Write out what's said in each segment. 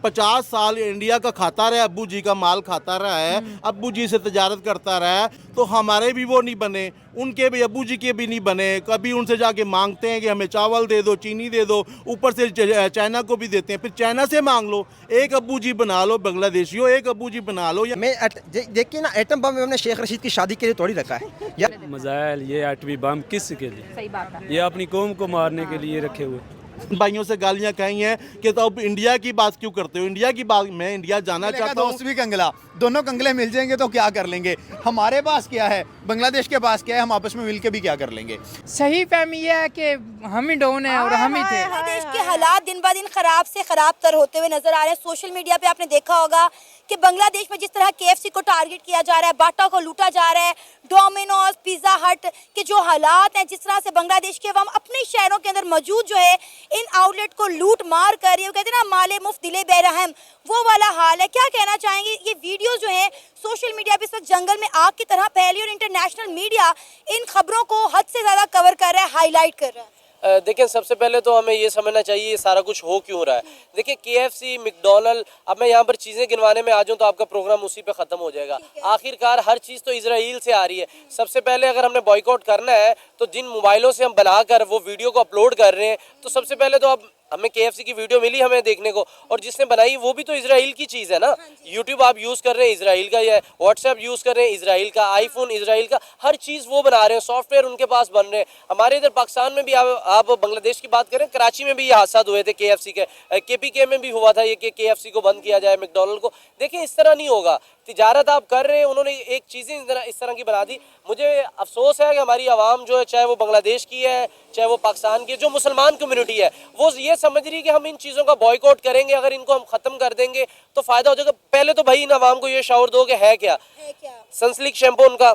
50 साल इंडिया का खाता रहा है, अब्बू जी का माल खाता रहा है, अब्बू जी से तजारत करता रहा है, तो हमारे भी वो नहीं बने, उनके भी अब्बू जी के भी नहीं बने। कभी उनसे जाके मांगते हैं कि हमें चावल दे दो, चीनी दे दो, ऊपर से चाइना को भी देते हैं, फिर चाइना से मांग लो। एक अब्बू जी बना लो बांग्लादेशियों, एक अब्बू जी बना लो। देखिए ना, एटम बम हमने शेख रशीद की शादी के लिए तोड़ी रखा है या मजाइल ये एटमी बम किस के लिए? सही बात है। ये अपनी कौम को मारने के लिए रखे हुए। भाइयों से गालियां कही हैं कि तो अब इंडिया की बात क्यों करते हो, इंडिया की बात, मैं इंडिया जाना चाहता हूँ। दोस्त भी कंगला, दोनों कंगले मिल जाएंगे तो क्या कर लेंगे। हमारे पास क्या है, बांग्लादेश के पास क्या है, हम आपस में मिलके भी क्या कर लेंगे। सही फहमी यह है कि हम ही डोन है और हम ही थे। बांग्लादेश के हालात दिन ब दिन खराब से खराब तर होते हुए नजर आ रहे हैं। सोशल मीडिया पे आपने देखा होगा कि बांग्लादेश में जिस तरह केएफसी को टारगेट किया जा रहा है, बाटा को लूटा जा रहा है, डोमिनोज, पिज्जा हट के जो हालात हैं, जिस तरह से बांग्लादेश के अवाम अपने शहरों के अंदर मौजूद जो है इन आउटलेट को लूट मार कर रही है, कहते हैं ना माले मुफ्त दिले बेरहम, वो वाला हाल है। क्या कहना चाहेंगे? ये वीडियो जो है सोशल मीडिया पे इस वक्त जंगल में आग की तरह फैली और इंटरनेशनल मीडिया इन खबरों को हद से ज्यादा कवर कर रहा है, हाईलाइट कर रहा है। देखिए, सबसे पहले तो हमें ये समझना चाहिए ये सारा कुछ हो क्यों रहा है। देखिए, केएफसी, मैकडॉनल्ड, अब मैं यहाँ पर चीज़ें गिनवाने में आ जाऊँ तो आपका प्रोग्राम उसी पे ख़त्म हो जाएगा। आखिरकार हर चीज़ तो इजराइल से आ रही है। सबसे पहले अगर हमने बॉयकॉट करना है तो जिन मोबाइलों से हम बनाकर वो वीडियो को अपलोड कर रहे हैं, तो सबसे पहले तो अब हमें केएफसी की वीडियो मिली हमें देखने को, और जिसने बनाई वो भी तो इजराइल की चीज़ है ना। यूट्यूब आप यूज़ कर रहे हैं इजराइल का, या व्हाट्सएप यूज़ कर रहे हैं इजराइल का, आईफोन इजराइल का, हर चीज़ वो बना रहे हैं, सॉफ्टवेयर उनके पास बन रहे हैं। हमारे इधर पाकिस्तान में भी आप बांग्लादेश की बात करें, कराची में भी ये हादसा हुए थे केएफसी के, केपीके में भी हुआ था ये कि केएफसी को बंद किया जाए, मैकडॉनल्ड को। देखिए, इस तरह नहीं होगा। तिजारत आप कर रहे हैं, उन्होंने एक चीज़ें इस तरह की बना दी। मुझे अफसोस है कि हमारी आवाम जो है, चाहे वो बांग्लादेश की है चाहे वो पाकिस्तान की, जो मुसलमान कम्युनिटी है, वो ये समझ रही है कि हम इन चीज़ों का बॉयकॉट करेंगे, अगर इनको हम ख़त्म कर देंगे तो फ़ायदा हो जाएगा। पहले तो भाई इन आवाम को ये शऊर दो कि है क्या। सनसिल्क शैम्पू उनका,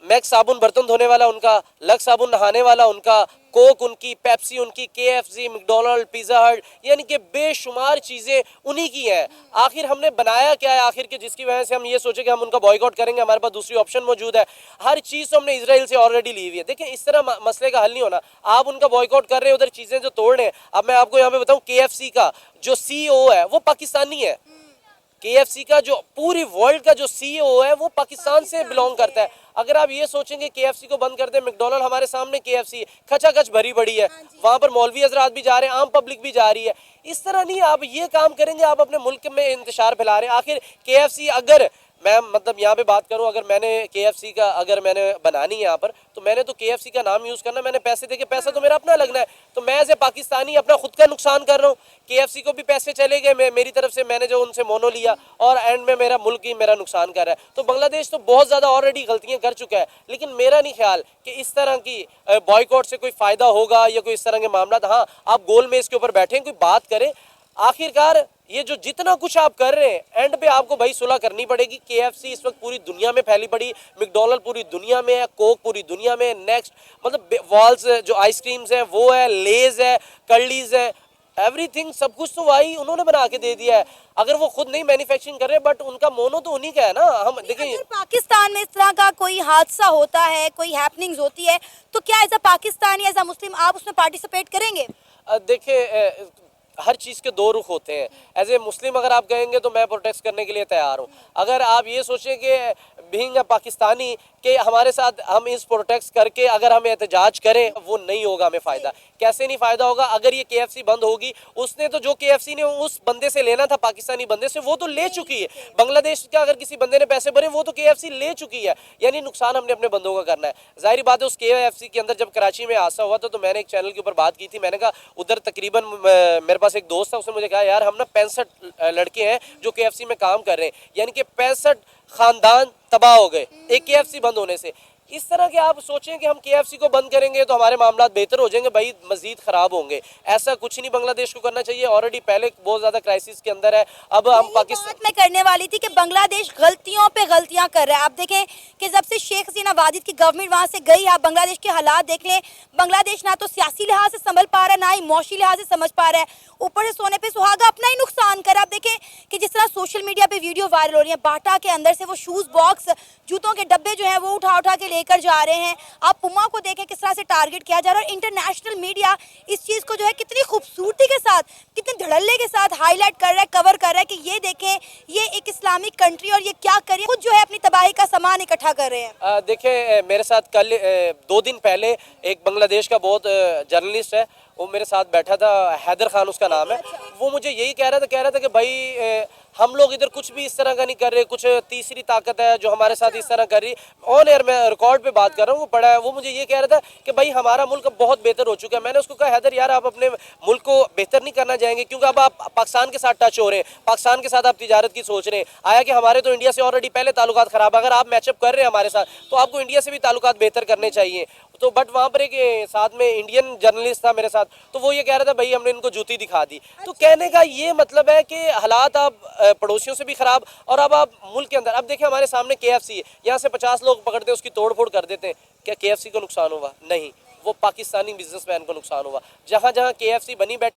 मैक्स साबुन बर्तन धोने वाला उनका, लक्स साबुन नहाने वाला उनका, कोक उनकी, पेप्सी उनकी, केएफसी, मैकडॉनल्ड, पिज़्ज़ा हट, यानी कि बेशुमार चीज़ें उन्हीं की हैं। आखिर हमने बनाया क्या है आखिर के जिसकी वजह से हम ये सोचे कि हम उनका बॉयकॉट करेंगे, हमारे पास दूसरी ऑप्शन मौजूद है। हर चीज़ तो हमने इजराइल से ऑलरेडी ली हुई है। देखिए, इस तरह मसले का हल नहीं होना। आप उनका बॉयकॉट कर रहे हैं, उधर चीज़ें जो तोड़ रहे हैं। अब मैं आपको यहाँ पे बताऊँ, केएफसी का जो सीईओ है वो पाकिस्तानी है। केएफसी का जो पूरी वर्ल्ड का जो सीईओ है वो पाकिस्तान से बिलोंग करता है। अगर आप ये सोचेंगे केएफसी को बंद कर दें, मैकडॉनल्ड हमारे सामने केएफसी खचाखच भरी पड़ी है, वहाँ पर मौलवी हजरात भी जा रहे हैं, आम पब्लिक भी जा रही है। इस तरह नहीं आप ये काम करेंगे, आप अपने मुल्क में इंतशार फैला रहे हैं। आखिर केएफसी, अगर मैं मतलब यहाँ पे बात करूँ, अगर मैंने केएफसी का अगर मैंने बनानी है यहाँ पर, तो मैंने तो केएफसी का नाम यूज़ करना, मैंने पैसे देके, पैसा तो मेरा अपना लगना है। तो मैं एज ए पाकिस्तानी अपना खुद का नुकसान कर रहा हूँ। केएफसी को भी पैसे चले गए मेरी तरफ से, मैंने जो उनसे मोनो लिया, और एंड में मेरा मुल्क ही मेरा नुकसान कर रहा है। तो बांग्लादेश तो बहुत ज़्यादा ऑलरेडी गलतियाँ कर चुका है, लेकिन मेरा नहीं ख्याल कि इस तरह की बॉयकॉट से कोई फ़ायदा होगा या कोई इस तरह के मामला। हाँ, आप गोल में इसके ऊपर बैठें, कोई बात करें। आखिरकार ये जो जितना कुछ आप कर रहे हैं, एंड पे आपको भाई सुलह करनी पड़ेगी। केएफसी इस वक्त पूरी दुनिया में फैली पड़ी, मैकडॉनल्ड पूरी दुनिया में है, कोक पूरी दुनिया में है, नेक्स्ट मतलब वॉल्स जो आइसक्रीम्स है वो है, लेज है, कर्लीज है, एवरीथिंग, सब कुछ तो भाई उन्होंने बना के दे दिया है। अगर वो खुद नहीं मैन्युफैक्चरिंग कर रहे, बट उनका मोनो तो उन्हीं का है ना। हम देखिए, पाकिस्तान में इस तरह का कोई हादसा होता है, कोई हैपनिंग्स होती है, तो क्या as a Pakistani, as a Muslim आप उसमें पार्टिसिपेट करेंगे? देखिए, हर चीज़ के दो रुख होते हैं। एज ए मुस्लिम अगर आप कहेंगे तो मैं प्रोटेस्ट करने के लिए तैयार हूँ। अगर आप ये सोचें कि बीइंग पाकिस्तानी कि हमारे साथ हम इस प्रोटेस्ट करके अगर हम एहतजाज करें, वो नहीं होगा हमें फ़ायदा। कैसे नहीं फ़ायदा होगा? अगर ये केएफसी बंद होगी, उसने तो जो केएफसी ने उस बंदे से लेना था, पाकिस्तानी बंदे से, वो तो ले चुकी है। बांग्लादेश का अगर किसी बंदे ने पैसे भरे, वो तो केएफसी ले चुकी है, यानी नुकसान हमने अपने बंदों का करना है। जाहिर बात है, उस केएफसी के अंदर जब कराची में हादसा हुआ था तो मैंने एक चैनल के ऊपर बात की थी। मैंने कहा उधर तकरीबन मेरे पास एक दोस्त था, उसने मुझे कहा यार हम ना 65 लड़के हैं जो केएफसी में काम कर रहे हैं, यानी कि 65 खानदान तबाह हो गए एक केएफसी बंद होने से। इस तरह के आप सोचें कि हम केएफसी को बंद करेंगे तो हमारे मामला बेहतर हो जाएंगे, भाई मजीद खराब होंगे। ऐसा कुछ नहीं बांग्लादेश को करना चाहिए, ऑलरेडी पहले बहुत ज्यादा क्राइसिस के अंदर है। अब हम पाकिस्तान मैं करने वाली थी कि बांग्लादेश गलतियों पे गलतियां कर रहा है। आप देखें कि जब से शेख हसीना वाजिद की गवर्नमेंट वहां से गई, आप बांग्लादेश के हालात देख लें। बांग्लादेश ना तो सियासी लिहाज से संभल पा रहा है, ना ही मौशी लिहाज से समझ पा रहा है, ऊपर से सोने पे सुहागा अपना ही नुकसान कर। आप देखें कि जिस तरह सोशल मीडिया पे वीडियो वायरल हो रही है, बाटा के अंदर से वो शूज बॉक्स, जूतों के डब्बे जो है वो उठा उठा के ले लेकर जा रहे हैं। आप पुमा को देखें किस तरह से टारगेट किया जा रहा है, और इंटरनेशनल मीडिया इस चीज़ को जो है कितनी खूबसूरती के साथ, कितने धड़ल्ले के साथ हाईलाइट कर रहा है, कवर कर रहा है कि ये देखें ये एक इस्लामिक कंट्री और ये क्या करे, खुद जो है अपनी तबाही का सामान इकट्ठा कर रहे हैं। देखिए मेरे साथ कल 2 दिन पहले एक बांग्लादेश का बहुत जर्नलिस्ट है, वो मेरे साथ बैठा था, हैदर खान उसका नाम है। वो मुझे यही कह रहा था कि भाई हम लोग इधर कुछ भी इस तरह का नहीं कर रहे, कुछ तीसरी ताकत है जो हमारे साथ इस तरह कर रही। ऑन एयर मैं रिकॉर्ड पे बात कर रहा हूँ, वो पढ़ा है। वो मुझे ये कह रहा था कि भाई हमारा मुल्क अब बहुत बेहतर हो चुका है। मैंने उसको कहा हैदर यार आप अपने मुल्क को बेहतर नहीं करना चाहेंगे, क्योंकि अब आप पाकिस्तान के साथ टच हो रहे हैं, पाकिस्तान के साथ आप तिजारत की सोच रहे हैं। आया कि हमारे तो इंडिया से ऑलरेडी पहले ताल्लुकात खराब, अगर आप मैचअप कर रहे हैं हमारे साथ तो आपको इंडिया से भी ताल्लुकात बेहतर करने चाहिए। तो बट वहाँ पर एक साथ में इंडियन जर्नलिस्ट था मेरे साथ, तो वो ये कह रहा था भाई हमने इनको जूती दिखा दी। तो कहने का ये मतलब है कि हालात आप पड़ोसियों से भी खराब, और अब आप मुल्क के अंदर, अब देखिए हमारे सामने KFC है, यहाँ से 50 लोग पकड़ते हैं, उसकी तोड़फोड़ कर देते हैं। क्या KFC को नुकसान हुआ? नहीं, वो पाकिस्तानी बिजनेसमैन को नुकसान हुआ। जहाँ जहाँ KFC बनी बैठी